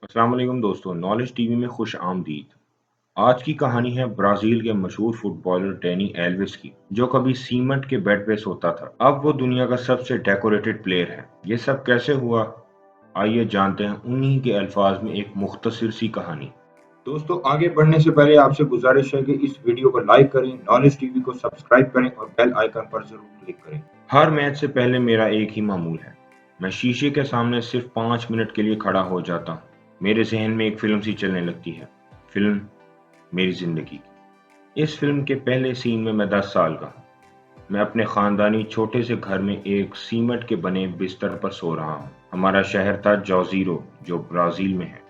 अस्सलाम वालेकुम दोस्तों, नॉलेज टीवी में खुश आमदीद। आज की कहानी है ब्राजील के मशहूर फुटबॉलर डैनी एल्वेस की, जो कभी सीमेंट के बेड पे सोता था। अब वो दुनिया का सबसे डेकोरेटेड प्लेयर है। ये सब कैसे हुआ? आइए जानते हैं उन्हीं के अल्फाज में एक मुख्तसर सी कहानी। दोस्तों, आगे बढ़ने से पहले आपसे गुजारिश है कि इस वीडियो को लाइक करें, नॉलेज टीवी को सब्सक्राइब करें और बेल आइकन पर जरूर क्लिक करें। हर मैच से पहले मेरा एक ही मामूल है। मैं शीशे के सामने सिर्फ 5 मिनट के लिए खड़ा हो जाता हूँ। मेरे जहन में एक फिल्म सी चलने लगती है। फिल्म मेरी जिंदगी की। इस फिल्म के पहले सीन में मैं 10 साल का हूँ। मैं अपने खानदानी छोटे से घर में एक सीमेंट के बने बिस्तर पर सो रहा हूँ। हमारा शहर था जोजीरो, जो ब्राजील में है।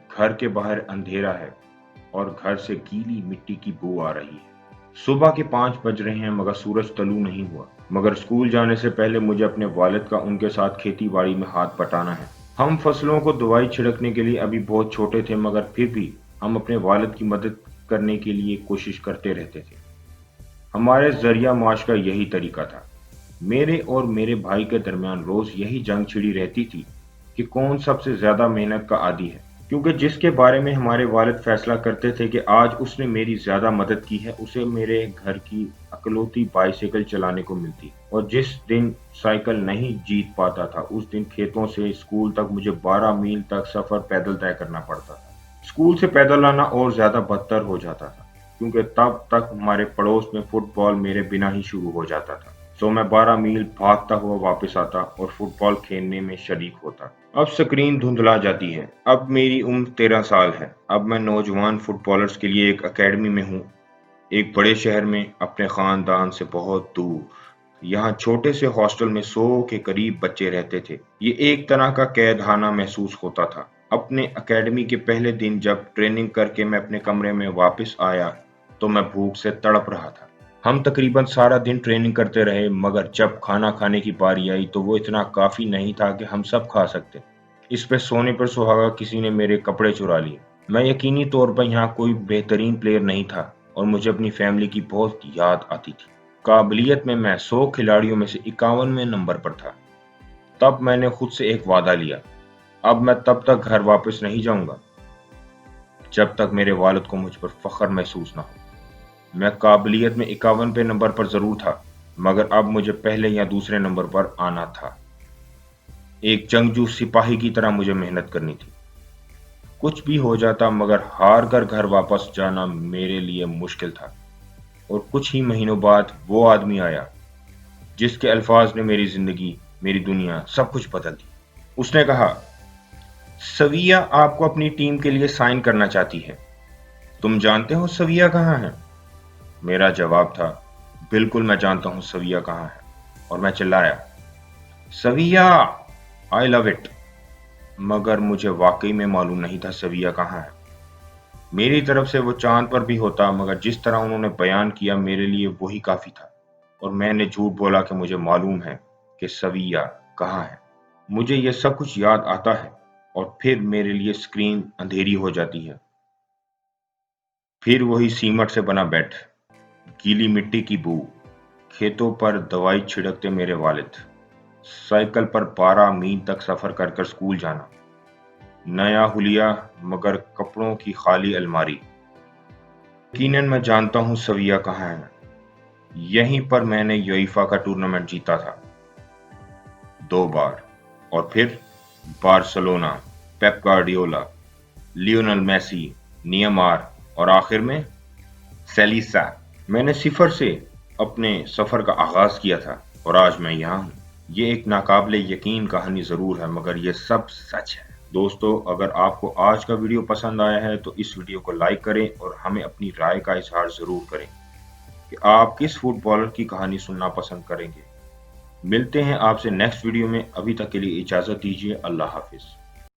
घर के बाहर अंधेरा है और घर से गीली मिट्टी की बू आ रही है। सुबह के 5 बज रहे हैं मगर सूरज तलू नहीं हुआ। मगर स्कूल जाने से पहले मुझे अपने वालिद का उनके साथ खेती बाड़ी में हाथ बटाना है। हम फसलों को दवाई छिड़कने के लिए अभी बहुत छोटे थे, मगर फिर भी हम अपने वालिद की मदद करने के लिए कोशिश करते रहते थे। हमारे जरिया माश का यही तरीका था। मेरे और मेरे भाई के दरमियान रोज यही जंग छिड़ी रहती थी कि कौन सबसे ज्यादा मेहनत का आदी है। क्योंकि जिसके बारे में हमारे वालिद फैसला करते थे कि आज उसने मेरी ज्यादा मदद की है, उसे मेरे घर की अकलौती बाइसिकल चलाने को मिलती। और जिस दिन साइकिल नहीं जीत पाता था, उस दिन खेतों से स्कूल तक मुझे 12 मील तक सफर पैदल तय करना पड़ता था। स्कूल से पैदल आना और ज्यादा बदतर हो जाता था, क्योंकि तब तक हमारे पड़ोस में फुटबॉल मेरे बिना ही शुरू हो जाता था। तो मैं 12 मील भागता हुआ वापस आता और फुटबॉल खेलने में शरीक होता। अब स्क्रीन धुंधला जाती है। अब मेरी उम्र 13 साल है। अब मैं नौजवान फुटबॉलर्स के लिए एक एकेडमी में हूँ, एक बड़े शहर में, अपने खानदान से बहुत दूर। यहाँ छोटे से हॉस्टल में 100 के करीब बच्चे रहते थे। ये एक तरह का कैदखाना महसूस होता था। अपने एकेडमी के पहले दिन जब ट्रेनिंग करके मैं अपने कमरे में वापस आया, तो मैं भूख से तड़प रहा था। हम तकरीबन सारा दिन ट्रेनिंग करते रहे, मगर जब खाना खाने की बारी आई तो वो इतना काफी नहीं था कि हम सब खा सकते। इस पे सोने पर सुहागा किसी ने मेरे कपड़े चुरा लिए। मैं यकीनी तौर पर यहाँ कोई बेहतरीन प्लेयर नहीं था और मुझे अपनी फैमिली की बहुत याद आती थी। काबिलियत में मैं 100 खिलाड़ियों में से 51वें नंबर पर था। तब मैंने खुद से एक वादा लिया, अब मैं तब तक घर वापस नहीं जाऊंगा जब तक मेरे वालिद को मुझ पर फख्र महसूस ना हो। मैं काबिलियत में 51वें नंबर पर जरूर था, मगर अब मुझे पहले या दूसरे नंबर पर आना था। एक जंगजू सिपाही की तरह मुझे मेहनत करनी थी। कुछ भी हो जाता, मगर हार कर घर वापस जाना मेरे लिए मुश्किल था। और कुछ ही महीनों बाद वो आदमी आया जिसके अल्फाज ने मेरी जिंदगी, मेरी दुनिया, सब कुछ बदल दी। उसने कहा, सविया आपको अपनी टीम के लिए साइन करना चाहती है। तुम जानते हो सविया कहाँ है? मेरा जवाब था, बिल्कुल मैं जानता हूँ सविया कहाँ है। और मैं चिल्लाया, सविया, आई लव इट। मगर मुझे वाकई में मालूम नहीं था सविया कहाँ है। मेरी तरफ से वो चांद पर भी होता, मगर जिस तरह उन्होंने बयान किया मेरे लिए वही काफी था। और मैंने झूठ बोला कि मुझे मालूम है कि सविया कहाँ है। मुझे ये सब कुछ याद आता है और फिर मेरे लिए स्क्रीन अंधेरी हो जाती है। फिर वही सीमट से बना बेड, गीली मिट्टी की बू, खेतों पर दवाई छिड़कते मेरे वालिद, साइकिल पर 12 मील तक सफर कर कर स्कूल जाना, नया हुलिया मगर कपड़ों की खाली अलमारी। यकीनन मैं जानता हूँ सविया कहाँ है। यहीं पर मैंने यूएफा का टूर्नामेंट जीता था 2 बार। और फिर Barcelona, Pep Guardiola, Lionel Messi, Neymar और आखिर में सेलिसा। मैंने सिफर से अपने सफर का आगाज किया था और आज मैं यहाँ हूँ। ये एक नाकाबिले यकीन कहानी जरूर है, मगर ये सब सच है। दोस्तों, अगर आपको आज का वीडियो पसंद आया है तो इस वीडियो को लाइक करें और हमें अपनी राय का इजहार जरूर करें कि आप किस फुटबॉलर की कहानी सुनना पसंद करेंगे। मिलते हैं आपसे नेक्स्ट वीडियो में। अभी तक के लिए इजाजत दीजिए। अल्लाह हाफिज।